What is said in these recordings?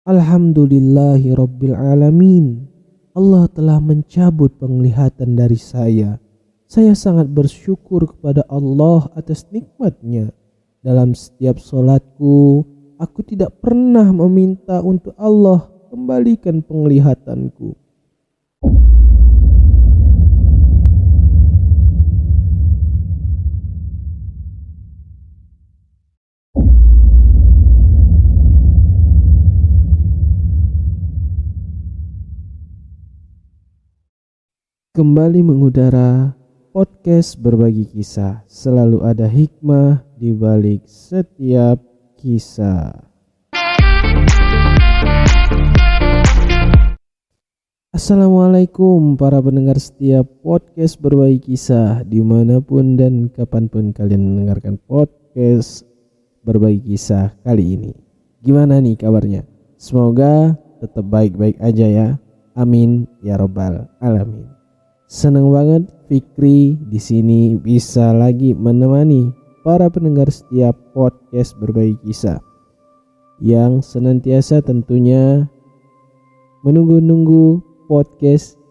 Alhamdulillahi Rabbil Alamin. Allah telah mencabut penglihatan dari saya. Saya sangat bersyukur kepada Allah atas nikmatnya. Dalam setiap solatku, aku tidak pernah meminta untuk Allah kembalikan penglihatanku. Kembali mengudara podcast berbagi kisah. Selalu ada hikmah di balik setiap kisah. Assalamualaikum para pendengar setiap podcast berbagi kisah, dimanapun dan kapanpun kalian mendengarkan podcast berbagi kisah kali ini. Gimana nih kabarnya? Semoga tetap baik-baik aja ya. Amin ya robbal alamin. Seneng banget Fikri di sini bisa lagi menemani para pendengar setiap podcast berbagi kisah yang senantiasa tentunya menunggu-nunggu podcast,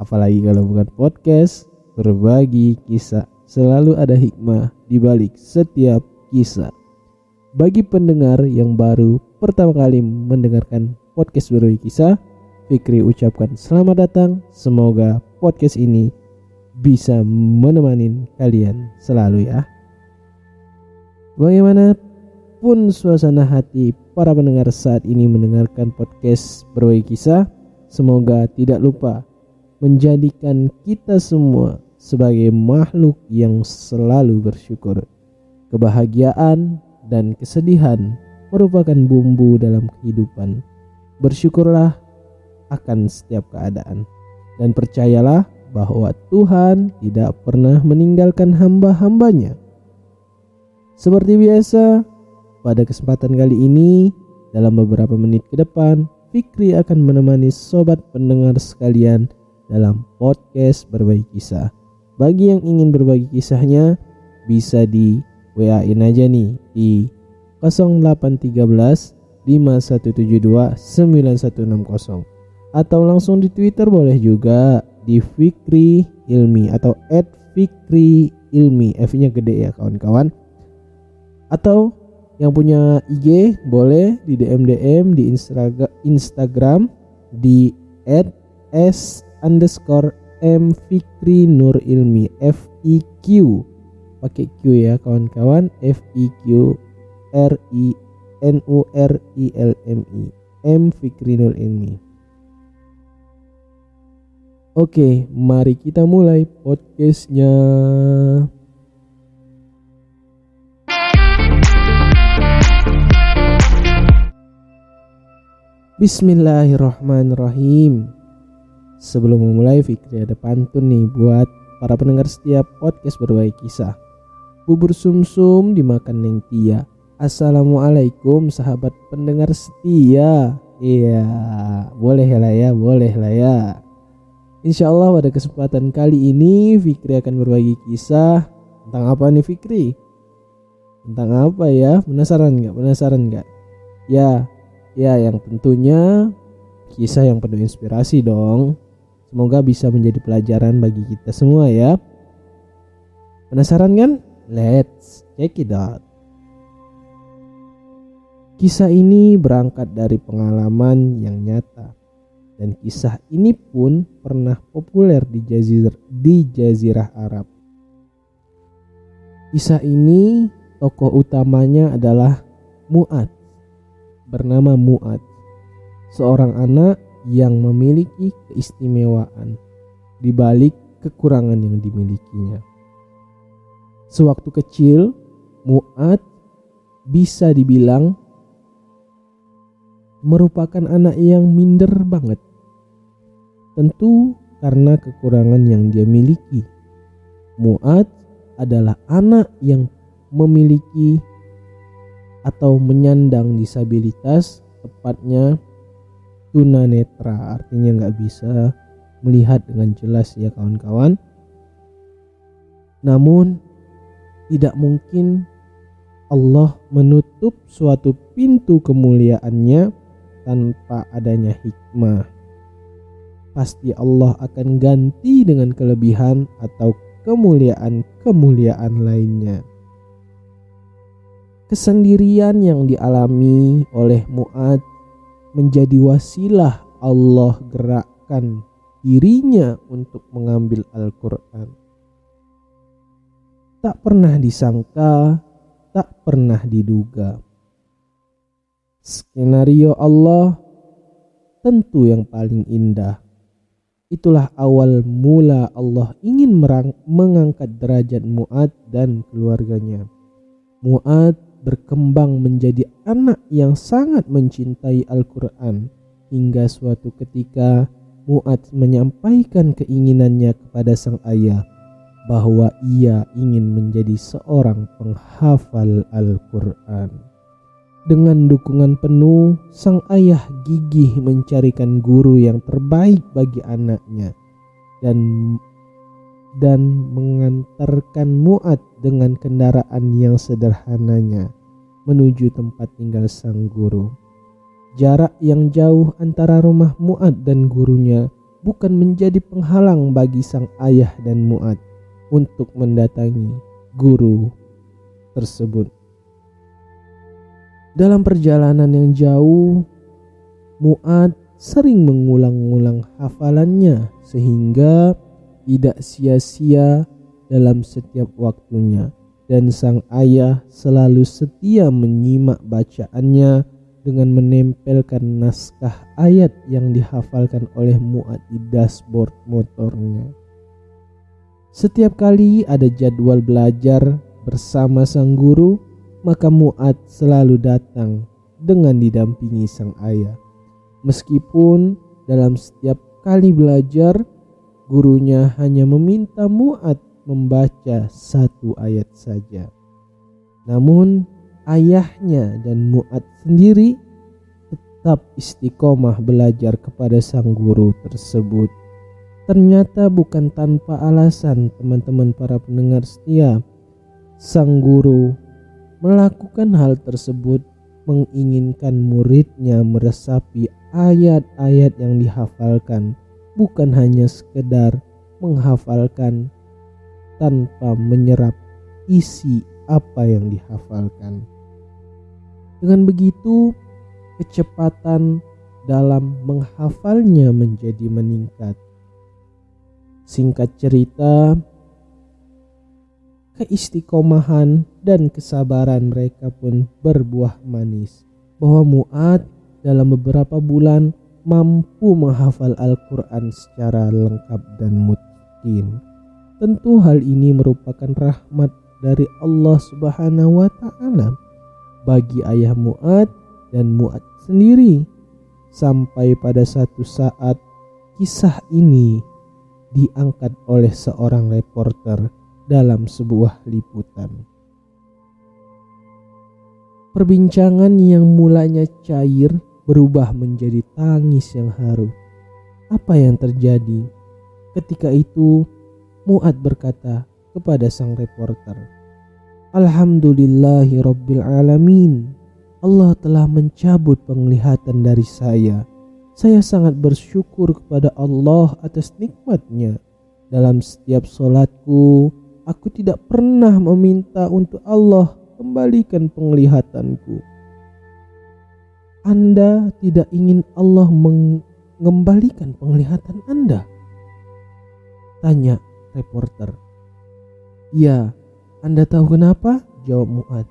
apalagi kalau bukan podcast berbagi kisah. Selalu ada hikmah di balik setiap kisah. Bagi pendengar yang baru pertama kali mendengarkan podcast berbagi kisah, Fikri ucapkan selamat datang. Semoga podcast ini bisa menemani kalian selalu ya. Bagaimanapun suasana hati para pendengar saat ini mendengarkan podcast berbagi kisah, semoga tidak lupa menjadikan kita semua sebagai makhluk yang selalu bersyukur. Kebahagiaan dan kesedihan merupakan bumbu dalam kehidupan. Bersyukurlah akan setiap keadaan, dan percayalah bahwa Tuhan tidak pernah meninggalkan hamba-hambanya. Seperti biasa, pada kesempatan kali ini, dalam beberapa menit ke depan, Fikri akan menemani sobat pendengar sekalian dalam podcast berbagi kisah. Bagi yang ingin berbagi kisahnya, bisa di WA-in aja nih di 0813 5172 9160. Atau langsung di Twitter boleh juga di Fikri Ilmi atau @fikriilmi, F-nya gede ya kawan-kawan. Atau yang punya IG boleh di DM di Instagram di @s_mfikrinurilmi, FIQ pakai Q ya kawan-kawan, FIQRINURILMI, mfikrinurilmi. Oke, mari kita mulai podcastnya. Bismillahirrahmanirrahim. Sebelum memulai, Fikri ada pantun nih buat para pendengar setiap podcast berbagi kisah. Bubur sumsum dimakan neng tia. Assalamualaikum sahabat pendengar setia. Iya, boleh lah ya. Insya Allah pada kesempatan kali ini Fikri akan berbagi kisah tentang apa nih Fikri? Tentang apa ya? Penasaran nggak? Ya yang tentunya kisah yang penuh inspirasi dong. Semoga bisa menjadi pelajaran bagi kita semua ya. Penasaran kan? Let's check it out. Kisah ini berangkat dari pengalaman yang nyata. Dan kisah ini pun pernah populer di Jazirah Arab. Kisah ini tokoh utamanya adalah Mu'ad, bernama Mu'ad, seorang anak yang memiliki keistimewaan di balik kekurangan yang dimilikinya. Sewaktu kecil, Mu'ad bisa dibilang merupakan anak yang minder banget. Tentu karena kekurangan yang dia miliki. Mu'ad adalah anak yang memiliki atau menyandang disabilitas, tepatnya tunanetra, artinya gak bisa melihat dengan jelas ya kawan-kawan. Namun tidak mungkin Allah menutup suatu pintu kemuliaannya tanpa adanya hikmah. Pasti Allah akan ganti dengan kelebihan atau kemuliaan-kemuliaan lainnya. Kesendirian yang dialami oleh Mu'adz menjadi wasilah Allah gerakkan dirinya untuk mengambil Al-Quran. Tak pernah disangka, tak pernah diduga. Skenario Allah tentu yang paling indah. Itulah awal mula Allah ingin mengangkat derajat Mu'adz dan keluarganya. Mu'adz berkembang menjadi anak yang sangat mencintai Al-Quran hingga suatu ketika Mu'adz menyampaikan keinginannya kepada sang ayah bahwa ia ingin menjadi seorang penghafal Al-Quran. Dengan dukungan penuh, sang ayah gigih mencarikan guru yang terbaik bagi anaknya dan mengantarkan Mu'adz dengan kendaraan yang sederhananya menuju tempat tinggal sang guru. Jarak yang jauh antara rumah Mu'adz dan gurunya bukan menjadi penghalang bagi sang ayah dan Mu'adz untuk mendatangi guru tersebut. Dalam perjalanan yang jauh, Mu'adz sering mengulang-ulang hafalannya sehingga tidak sia-sia dalam setiap waktunya, dan sang ayah selalu setia menyimak bacaannya dengan menempelkan naskah ayat yang dihafalkan oleh Mu'adz di dashboard motornya. Setiap kali ada jadwal belajar bersama sang guru, maka Mu'adz selalu datang dengan didampingi sang ayah. Meskipun dalam setiap kali belajar, gurunya hanya meminta Mu'adz membaca satu ayat saja. Namun ayahnya dan Mu'adz sendiri tetap istiqomah belajar kepada sang guru tersebut. Ternyata bukan tanpa alasan, teman-teman para pendengar setia. Sang guru melakukan hal tersebut menginginkan muridnya meresapi ayat-ayat yang dihafalkan, bukan hanya sekedar menghafalkan tanpa menyerap isi apa yang dihafalkan. Dengan begitu, kecepatan dalam menghafalnya menjadi meningkat. Singkat cerita, keistiqomahan dan kesabaran mereka pun berbuah manis, bahwa Mu'adz dalam beberapa bulan mampu menghafal Al-Quran secara lengkap dan mutqin. Tentu hal ini merupakan rahmat dari Allah Subhanahu wa Ta'ala bagi ayah Mu'adz dan Mu'adz sendiri, sampai pada satu saat kisah ini diangkat oleh seorang reporter dalam sebuah liputan. Perbincangan yang mulanya cair berubah menjadi tangis yang haru. Apa yang terjadi? Ketika itu Mu'adz berkata kepada sang reporter, "Alhamdulillahi Rabbil Alamin. Allah telah mencabut penglihatan dari saya. Saya sangat bersyukur kepada Allah atas nikmatnya. Dalam setiap solatku, aku tidak pernah meminta untuk Allah kembalikan penglihatanku." Anda tidak ingin Allah mengembalikan penglihatan Anda? Tanya reporter. Ya, Anda tahu kenapa? Jawab Mu'adz.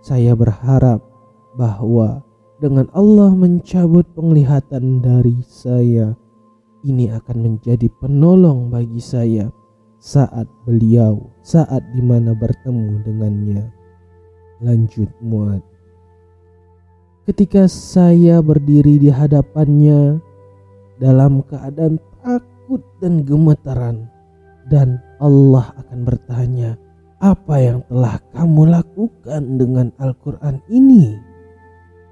Saya berharap bahwa dengan Allah mencabut penglihatan dari saya, ini akan menjadi penolong bagi saya saat dimana bertemu dengannya. Lanjut Mu'adz. Ketika saya berdiri di hadapannya dalam keadaan takut dan gemetaran, dan Allah akan bertanya, "Apa yang telah kamu lakukan dengan Al-Quran ini?"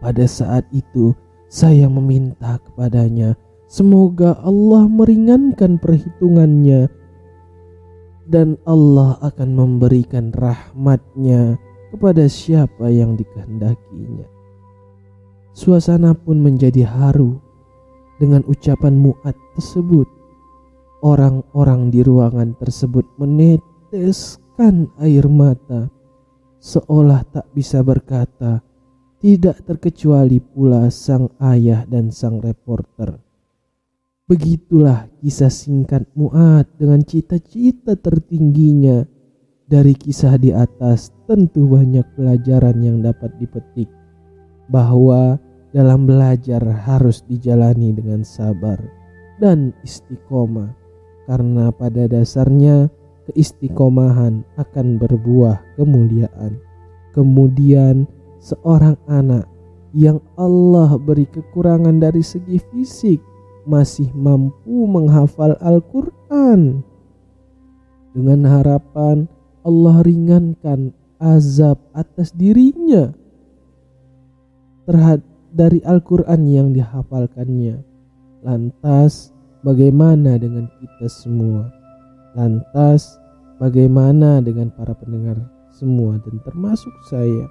Pada saat itu saya meminta kepadanya, semoga Allah meringankan perhitungannya dan Allah akan memberikan rahmatnya kepada siapa yang dikehendakinya. Suasana pun menjadi haru dengan ucapan Mu'adz tersebut. Orang-orang di ruangan tersebut meneteskan air mata, seolah tak bisa berkata, tidak terkecuali pula sang ayah dan sang reporter. Begitulah kisah singkat Mu'adz dengan cita-cita tertingginya. Dari kisah di atas tentu banyak pelajaran yang dapat dipetik, bahwa dalam belajar harus dijalani dengan sabar dan istiqomah, karena pada dasarnya keistiqomahan akan berbuah kemuliaan. Kemudian seorang anak yang Allah beri kekurangan dari segi fisik masih mampu menghafal Al-Quran, dengan harapan Allah ringankan azab atas dirinya dari Al-Quran yang dihafalkannya. Lantas bagaimana dengan kita semua? Lantas bagaimana dengan para pendengar semua dan termasuk saya?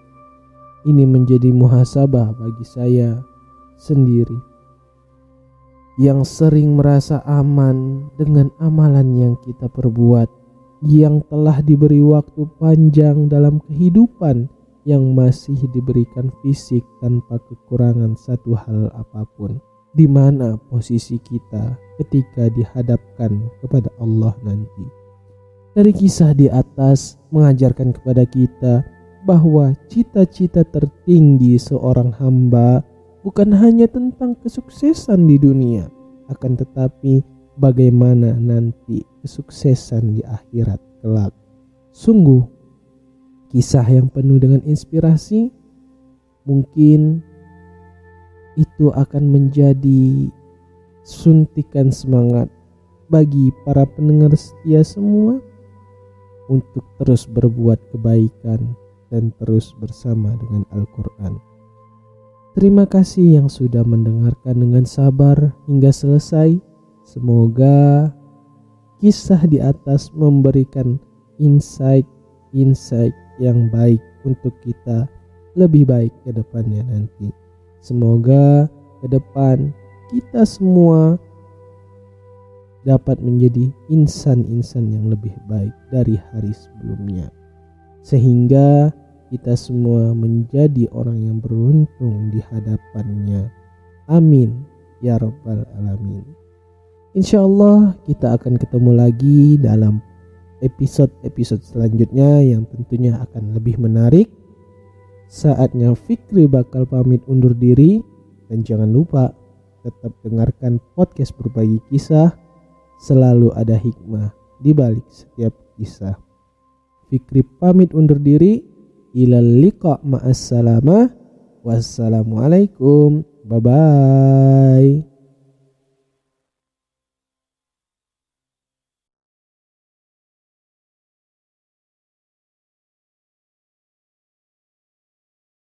Ini menjadi muhasabah bagi saya sendiri yang sering merasa aman dengan amalan yang kita perbuat, yang telah diberi waktu panjang dalam kehidupan, yang masih diberikan fisik tanpa kekurangan satu hal apapun. Di mana posisi kita ketika dihadapkan kepada Allah nanti? Dari kisah di atas mengajarkan kepada kita bahwa cita-cita tertinggi seorang hamba bukan hanya tentang kesuksesan di dunia, akan tetapi bagaimana nanti kesuksesan di akhirat kelak. Sungguh kisah yang penuh dengan inspirasi. Mungkin itu akan menjadi suntikan semangat bagi para pendengar setia semua untuk terus berbuat kebaikan dan terus bersama dengan Al-Quran. Terima kasih yang sudah mendengarkan dengan sabar hingga selesai. Semoga kisah di atas memberikan insight yang baik untuk kita lebih baik ke depannya nanti. Semoga ke depan kita semua dapat menjadi insan-insan yang lebih baik dari hari sebelumnya, sehingga kita semua menjadi orang yang beruntung di hadapannya. Amin ya rabbal alamin. InsyaAllah kita akan ketemu lagi dalam episode-episode selanjutnya yang tentunya akan lebih menarik. Saatnya Fikri bakal pamit undur diri, dan jangan lupa tetap dengarkan podcast Berbagi Kisah. Selalu ada hikmah di balik setiap kisah. Fikri pamit undur diri. Ilal liqa ma'as salamah. Wassalamualaikum. Bye bye.